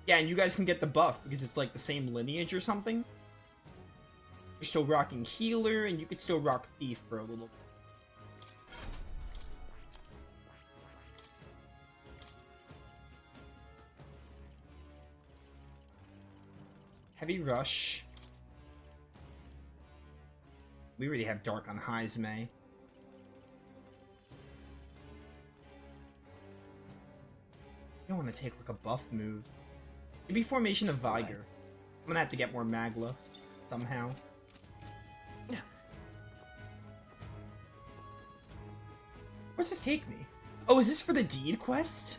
Yeah, and you guys can get the buff because it's like the same lineage or something. You're still rocking healer, and you could still rock thief for a little bit. Heavy rush. We already have dark on Heizme. You don't want to take like a buff move. Maybe Formation of Vigor. I'm gonna have to get more Magla somehow. Where's this take me? Oh, is this for the deed quest?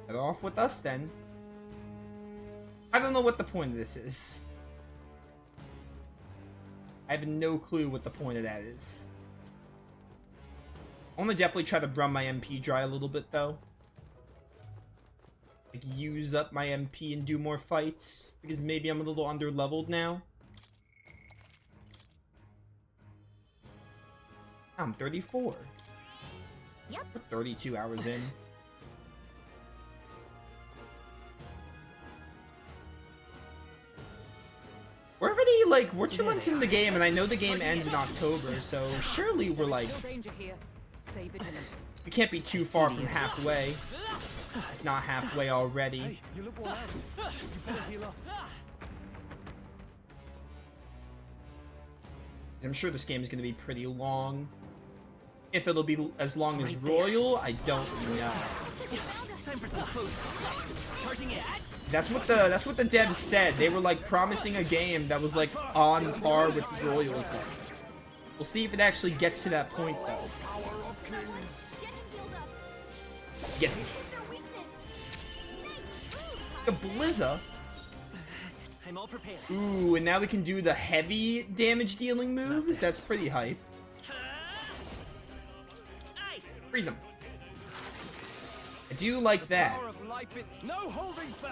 Get off with us then. I don't know what the point of this is. I have no clue what the point of that is. I want to definitely try to run my MP dry a little bit though. Like use up my MP and do more fights because maybe I'm a little under leveled now. I'm 34. Yep. We're 32 hours in. We're already like, we're 2 months in the game and I know the game ends in October, so surely we're like, we can't be too far from halfway. If not halfway already. I'm sure this game is going to be pretty long. If it'll be as long as Royal, I don't know. That's what the devs said. They were like promising a game that was like on par with Royal's. We'll see if it actually gets to that point though. Get him. The Blizza. I'm all prepared. Ooh, and now we can do the heavy damage dealing moves. That's pretty hype. Freeze him. I do like that.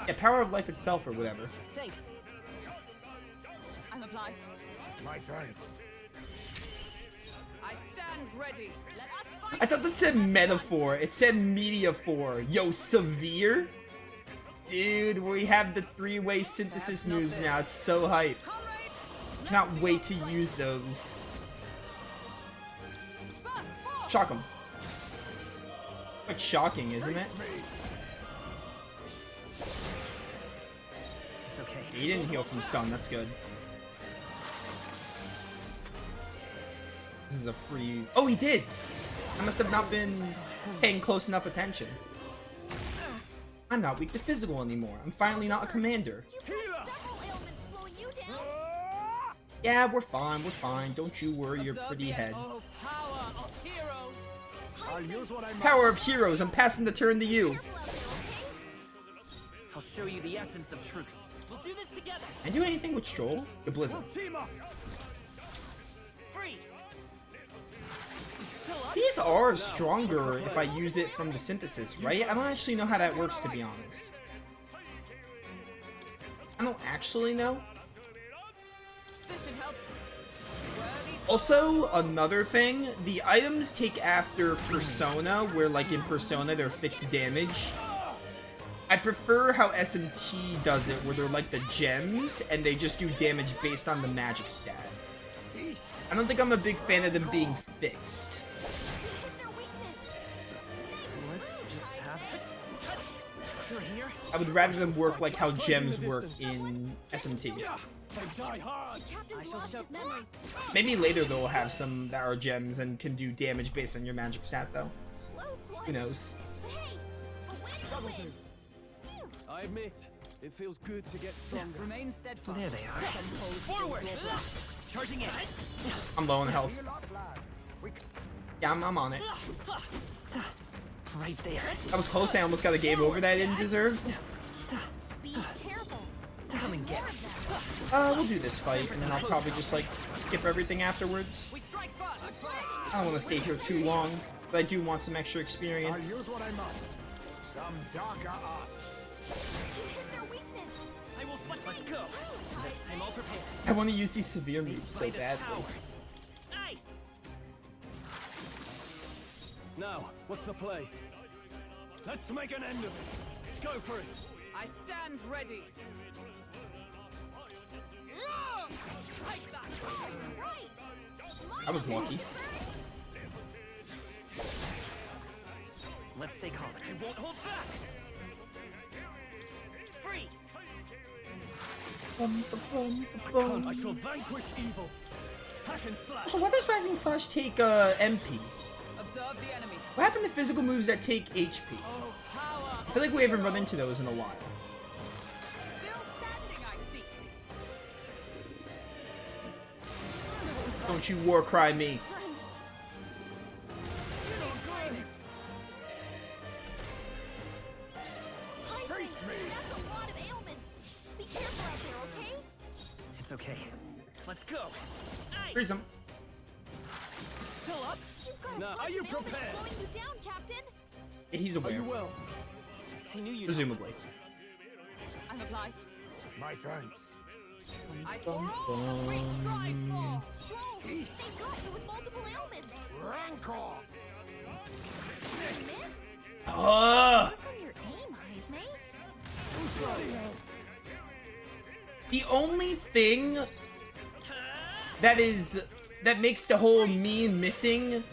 Yeah, power of life itself or whatever. Thanks. I'm obliged. My thanks. I stand ready. Let us fight. I thought that said metaphor. It said mediaphor. Yo, severe? Dude, we have the 3-way synthesis moves now. It's so hype. Cannot wait to use those. Shock him. Quite shocking, isn't it? It's okay. He didn't heal from stun. That's good. This is a free... Oh, he did! I must have not been paying close enough attention. I'm not weak to physical anymore. I'm finally not a commander. Yeah, we're fine, we're fine. Don't you worry your pretty head. Power of heroes, I'm passing the turn to you. I'll show you the essence of truth. We'll do this together. Can I do anything with Stroll? The Blizzard. Freeze. These are stronger if I use it from the synthesis, right? I don't actually know how that works, to be honest. I don't actually know. Also, another thing, the items take after Persona, where like in Persona they're fixed damage. I prefer how SMT does it, where they're like the gems, and they just do damage based on the magic stat. I don't think I'm a big fan of them being fixed. I would rather them work like how gems work in SMT. Maybe later they'll have some that are gems and can do damage based on your magic stat though. Who knows? I admit, it feels good to get stronger. Remain steadfast. There they are. Forward. Charging in. I'm low on health. Yeah, I'm on it. Right there. That was close. I almost got a game over that I didn't deserve. Be careful. Come and get it. We'll do this fight, and then I'll probably just like skip everything afterwards. We strike first. I don't want to stay here too long, but I do want some extra I experience. use what I must. Some darker arts. I will fight. Let's go. I'm all prepared. I want to use these severe moves so badly. Nice. Now, what's the play? Let's make an end of it. Go for it. I stand ready. Take that. I was lucky. Let's stay calm. I won't hold back. Freeze! I shall vanquish evil. Hack and slash. So why does Rising Slash take MP? Observe the enemy. What happened to physical moves that take HP? Oh, power. I feel like we haven't run into those in a while. Still standing, I see. Don't you war cry me. Face me! That's a lot of ailments. Be careful out there, okay? It's okay. Let's go. Aye. Freeze him. Still up? You've got a Now, lot are of you ailments prepared? slowing you down, Captain. He's Are aware. you well? I knew you'd. Presumably. I'm obliged. My thanks. I for all we strive for. Strong. They got you with multiple ailments. Rancor! Missed? Ugh! Work on your aim, Heisme. The only thing that makes the whole me missing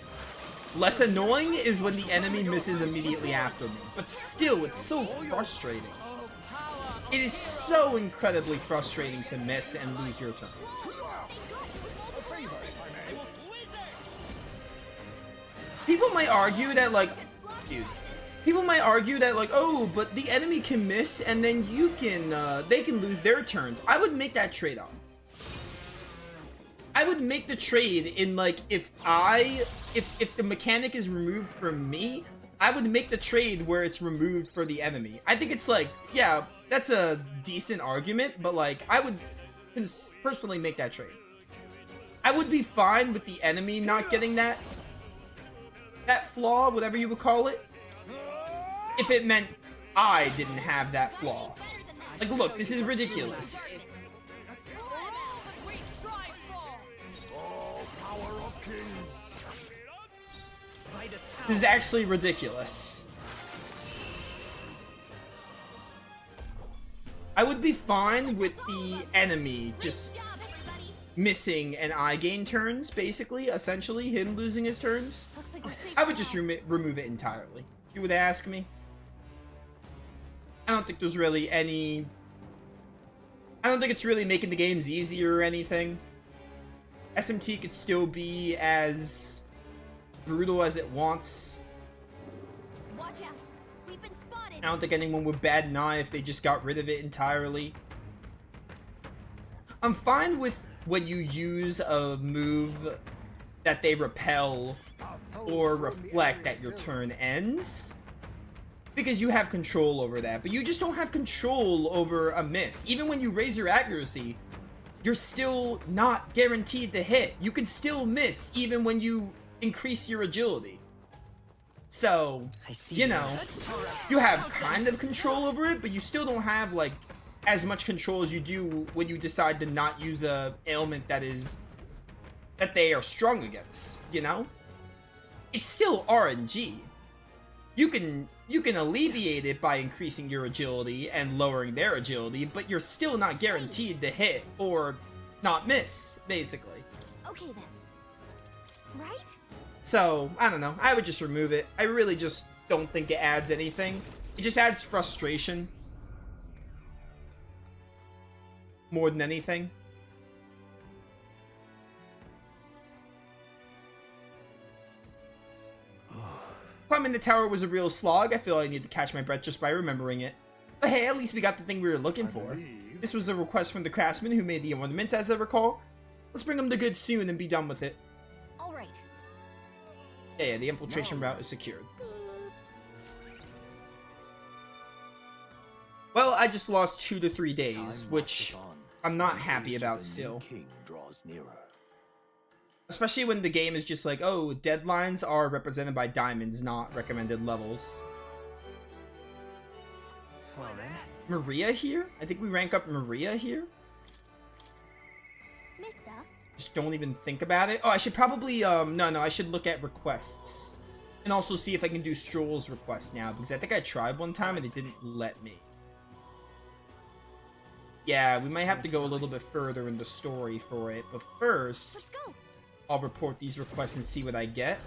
less annoying is when the enemy misses immediately after me. But still, it's so frustrating. Oh, power. It is so incredibly frustrating to miss and lose your turns. People might argue that, like, dude, people might argue that, like, oh, but the enemy can miss and then you can, they can lose their turns. I would make that trade-off. I would make the trade in, like, if the mechanic is removed from me, I would make the trade where it's removed for the enemy. I think it's like, yeah, that's a decent argument, but, like, I would personally make that trade. I would be fine with the enemy not getting that flaw, whatever you would call it, if it meant I didn't have that flaw. Like, look, this is ridiculous. All that we strive for. All power of kings! This is actually ridiculous. I would be fine with the enemy just Job, everybody. missing and I gain turns, basically, essentially, him losing his turns. Looks like we're safe I would now. just remove it entirely. If you would ask me. I don't think there's really any... I don't think it's really making the games easier or anything. SMT could still be as brutal as it wants. Watch out. We've been spotted. I don't think anyone would bat an eye if they just got rid of it entirely. I'm fine with when you use a move that they repel or reflect at your turn ends, because you have control over that, but you just don't have control over a miss. Even when you raise your accuracy, you're still not guaranteed to hit. You can still miss even when you increase your agility. So, you know, you have kind of control over it, but you still don't have, like, as much control as you do when you decide to not use a ailment that they are strong against, you know? It's still RNG. You can alleviate it by increasing your agility and lowering their agility, but you're still not guaranteed to hit or not miss, basically. Okay then. Right? So, I don't know. I would just remove it. I really just don't think it adds anything. It just adds frustration. More than anything. Climbing the tower was a real slog. I feel I need to catch my breath just by remembering it. But hey, at least we got the thing we were looking for. believe- This was a request from the craftsman who made the ornaments, as I recall. Let's bring him to good soon and be done with it. All right. Yeah, the infiltration route is secured. Well, I just lost 2 to 3 days, which I'm not happy about still. King draws nearer. Especially when the game is just like, oh, deadlines are represented by diamonds, not recommended levels. Well then. Maria here? I think we rank up Maria here. Mister. Just don't even think about it. Oh, I should probably, no, I should look at requests. And also see if I can do Stroll's request now, because I think I tried one time and it didn't let me. Yeah, we might have to go a little bit further in the story for it, but first, Let's go. I'll report these requests and see what I get.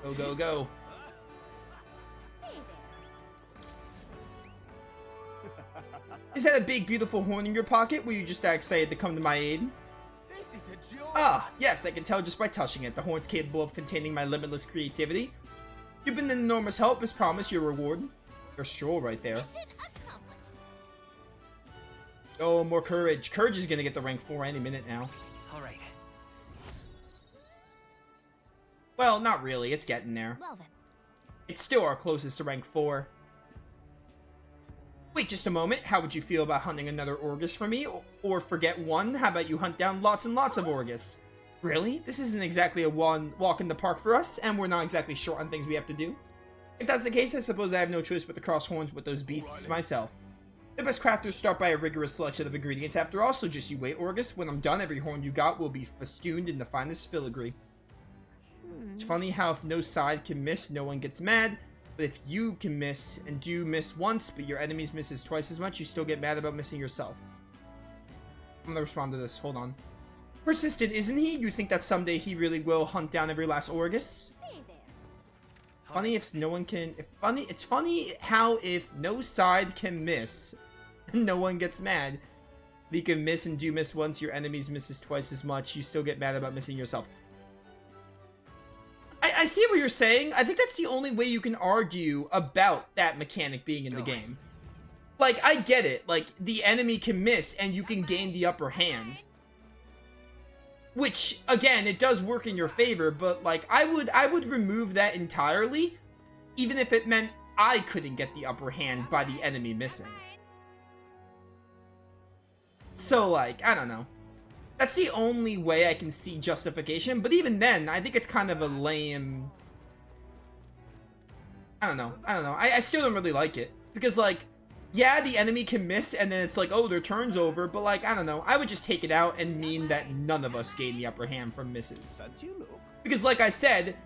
Go, go, go. Say there. Is that a big, beautiful horn in your pocket? Were you just that excited to come to my aid? This is a joy. Ah, yes, I can tell just by touching it. The horn's capable of containing my limitless creativity. You've been an enormous help. As promised, your reward. There's Stroll right there. Mission accomplished. Oh, more courage. Courage is gonna get the rank 4 any minute now. All right. Well, not really. It's getting there. Well then. It's still our closest to rank 4. Wait just a moment. How would you feel about hunting another Orgus for me? Or forget one? How about you hunt down lots and lots of Orgus? Really? This isn't exactly a walk in the park for us, and we're not exactly short on things we have to do. If that's the case, I suppose I have no choice but to cross horns with those beasts myself. The best crafters start by a rigorous selection of ingredients after all, so just you wait, Orgus. When I'm done, every horn you got will be festooned in the finest filigree. It's funny how if no side can miss, no one gets mad. But if you can miss, and do miss once, but your enemies misses twice as much, you still get mad about missing yourself. I'm gonna respond to this, hold on. Persistent, isn't he? You think that someday he really will hunt down every last Orgus? Say there. Funny if no one can... It's funny how if no side can miss, no one gets mad. You can miss and do miss once, your enemies misses twice as much, you still get mad about missing yourself. I see what you're saying. I think that's the only way you can argue about that mechanic being in the game. Like, I get it. Like, the enemy can miss and you can gain the upper hand. Which, again, it does work in your favor, but, like, I would remove that entirely, even if it meant I couldn't get the upper hand by the enemy missing. So, like, I don't know. That's the only way I can see justification, but even then, I think it's kind of a lame... I don't know. I still don't really like it. Because, like, yeah, the enemy can miss, and then it's like, oh, their turn's over, but, like, I don't know. I would just take it out and mean that none of us gain the upper hand from misses. Because, like I said,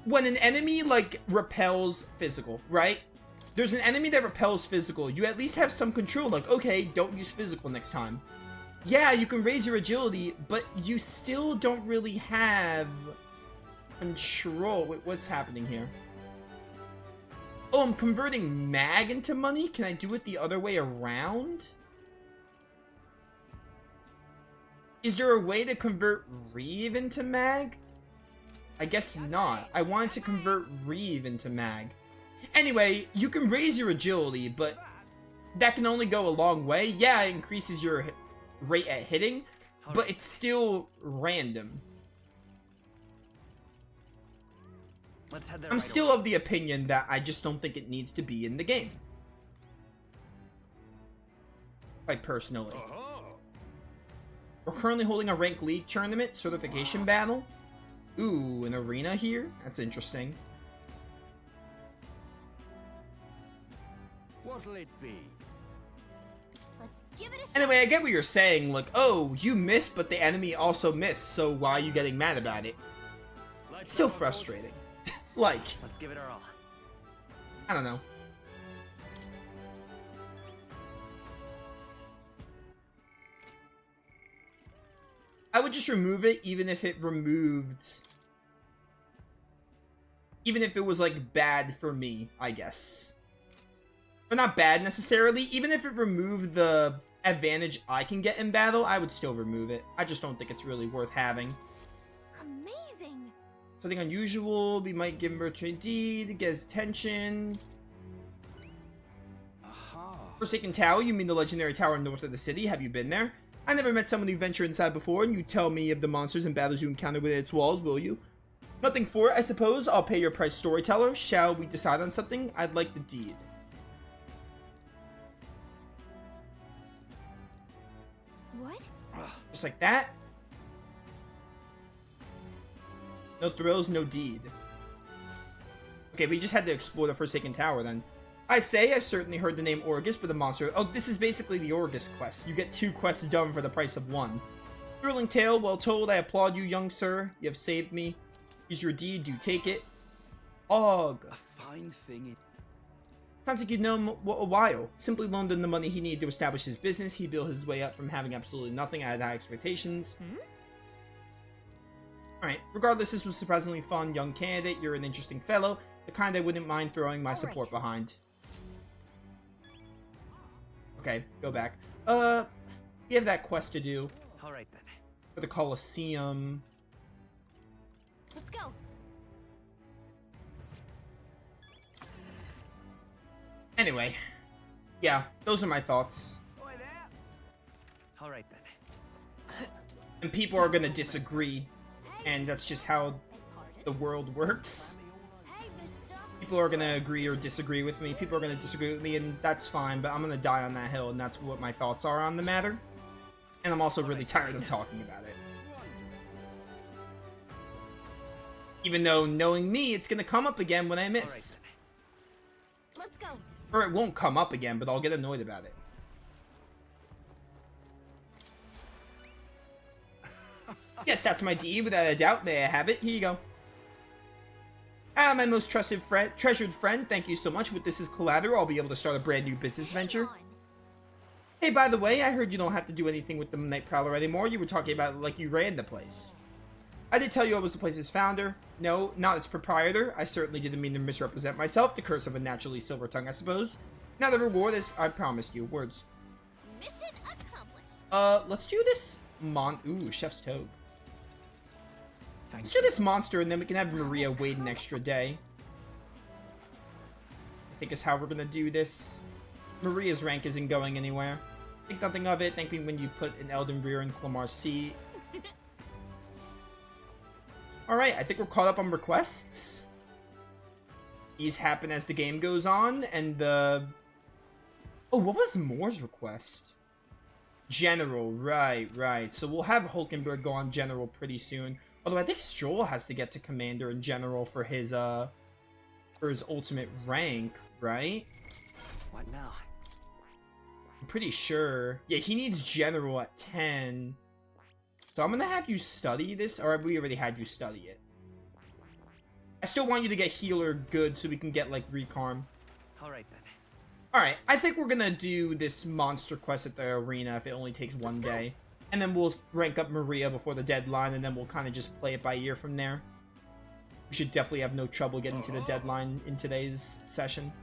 when an enemy, like, repels physical, right? There's an enemy that repels physical. You at least have some control, like, okay, don't use physical next time. Yeah, you can raise your agility, but you still don't really have control. Wait, what's happening here? Oh, I'm converting mag into money? Can I do it the other way around? Is there a way to convert Reeve into mag? I guess not. I wanted to convert Reeve into mag. Anyway, you can raise your agility, but that can only go a long way. Yeah, it increases your rate at hitting, but it's still random. Let's head there I'm right still away. of the opinion that I just don't think it needs to be in the game. Like, personally. We're currently holding a ranked league tournament certification battle. Ooh, an arena here? That's interesting. What'll it be? Let's give it a shot. Anyway, I get what you're saying. Like, oh, you missed, but the enemy also missed, so why are you getting mad about it? It's still frustrating. Like, Let's give it our all. I don't know. I would just remove it, even if it removed... Even if it was, like, bad for me, I guess. Or not bad, necessarily. Even if it removed the advantage I can get in battle, I would still remove it. I just don't think it's really worth having. Amazing. Something unusual. We might give him birth to a deed, get his attention. Aha. Forsaken Tower, you mean the legendary tower north of the city? Have you been there? I never met someone who ventured inside before, and you tell me of the monsters and battles you encountered within its walls, will you? Nothing for it, I suppose. I'll pay your price, storyteller. Shall we decide on something? I'd like the deed. What? Just like that. No thrills, no deed. Okay, we just had to explore the Forsaken Tower then. I certainly heard the name Orgus, but the monster... Oh, this is basically the Orgus quest. You get 2 quests done for the price of 1. Thrilling tale, well told. I applaud you, young sir. You have saved me. Use your deed, do take it. Og. A fine thing. Sounds like you've known him a while. Simply loaned him the money he needed to establish his business. He built his way up from having absolutely nothing. I had high expectations. Alright, regardless, this was surprisingly fun. Young candidate, you're an interesting fellow. The kind I wouldn't mind throwing my support behind. Okay, go back. You have that quest to do. Alright then. For the Colosseum. Let's go. Anyway. Yeah, those are my thoughts. Alright then. And people are gonna disagree. And that's just how the world works. Hey, mister. People are gonna agree or disagree with me. People are gonna disagree with me, and that's fine, but I'm gonna die on that hill, and that's what my thoughts are on the matter. And I'm also really tired of talking about it. Even though, knowing me, it's gonna come up again when I miss. Let's go. Or it won't come up again, but I'll get annoyed about it. Yes, that's my deed, without a doubt. May I have it? Here you go. Ah, my most trusted friend, treasured friend, thank you so much. With this as collateral, I'll be able to start a brand new business venture. Hey, by the way, I heard you don't have to do anything with the Night Prowler anymore. You were talking about it like you ran the place. I did tell you I was the place's founder. No, not its proprietor. I certainly didn't mean to misrepresent myself. The curse of a naturally silver tongue, I suppose. Now the reward is I promised you. Words. Mission accomplished. Let's do this Ooh, Chef's Toad. Let's do this monster, and then we can have Maria wait an extra day. I think is how we're gonna do this. Maria's rank isn't going anywhere. Think nothing of it. Thank me when you put an Elden Rear in Clamar's seat. Alright, I think we're caught up on requests. These happen as the game goes on, and the... Oh, what was Moore's request? General, right. So we'll have Hulkenberg go on General pretty soon. Although I think Stroll has to get to Commander and General for his ultimate rank, right? What now? I'm pretty sure. Yeah, he needs General at 10. So I'm gonna have you study this, or have we already had you study it? I still want you to get Healer good so we can get, like, Recarm. Alright then. Alright, I think we're gonna do this monster quest at the arena if it only takes one day. And then we'll rank up Maria before the deadline, and then we'll kind of just play it by ear from there. We should definitely have no trouble getting to the deadline in today's session.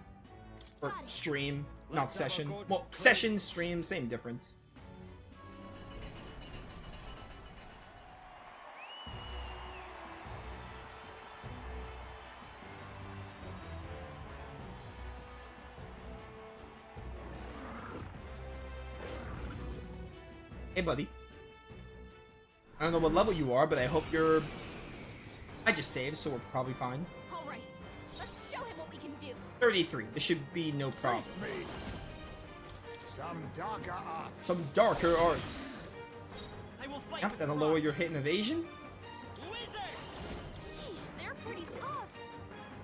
Or stream, not session. Well, session, stream, same difference. Hey, buddy. I don't know what level you are, but I hope you're... I just saved, so we're probably fine. Alright, let's show him what we can do. 33. This should be no problem. Face me. Some darker arts. Some darker arts. I will fight Yep, with that'll pride. lower your hit and evasion. Wizard! Jeez, they're pretty tough.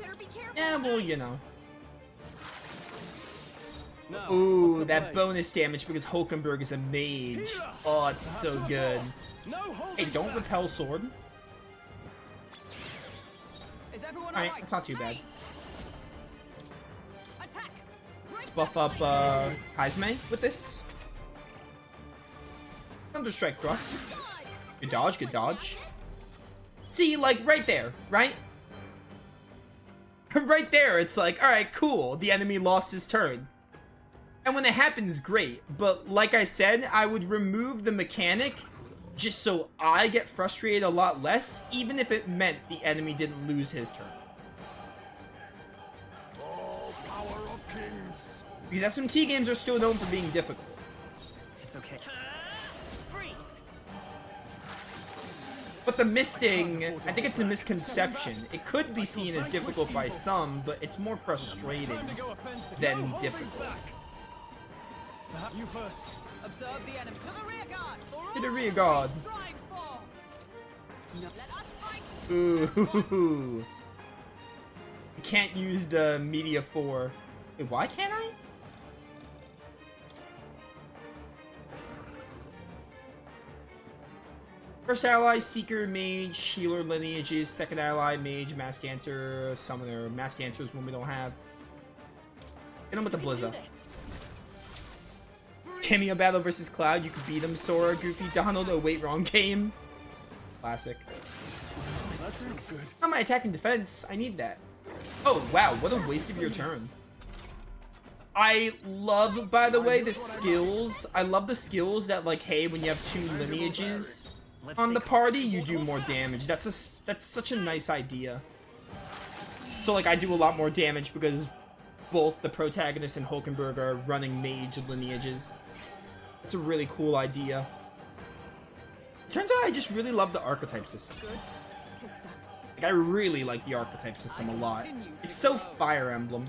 Better be careful. Yeah, well, you know. No, what's Ooh, the that play? bonus damage because Hulkenberg is a mage. Oh, it's so good. No holding Hey, don't back. repel sword. Is everyone Alright, alright? that's not too bad. Attack! Let's buff up Kaizme with this. Thunderstrike thrust. Good dodge, good dodge. See, like, right there, right? Right there, it's like, alright, cool. The enemy lost his turn. And when it happens, great. But like I said, I would remove the mechanic just so I get frustrated a lot less, even if it meant the enemy didn't lose his turn. All power of kings. Because SMT games are still known for being difficult. It's okay. Freeze! But the misting, I think it's a misconception. It could be seen as difficult by some, but it's more frustrating Time to go offensive. than No holding difficult. back. Perhaps you first. Observe the enemy. To the rear guard! For To the all rear guard. we strive for! Let us fight! Ooh. You can't use the media for... Wait, why can't I? First ally, Seeker, Mage, Healer, Lineages. Second ally, Mage, Mass Dancer, Summoner. Mass Dancer is one we don't have. Hit him with the Blizza. Cameo battle versus Cloud. You could beat him. Sora, Goofy, Donald. Oh wait, wrong game. Classic. That sounds good. On my attack and defense, I need that. Oh wow, what a waste of your turn. I love, by the way, the skills. I love the skills that, like, hey, when you have 2 lineages on the party, you do more damage. That's such a nice idea. So, like, I do a lot more damage because both the protagonist and Hulkenberg are running mage lineages. It's a really cool idea. Turns out I just really love the archetype system. Like, I really like the archetype system a lot. It's so Fire Emblem.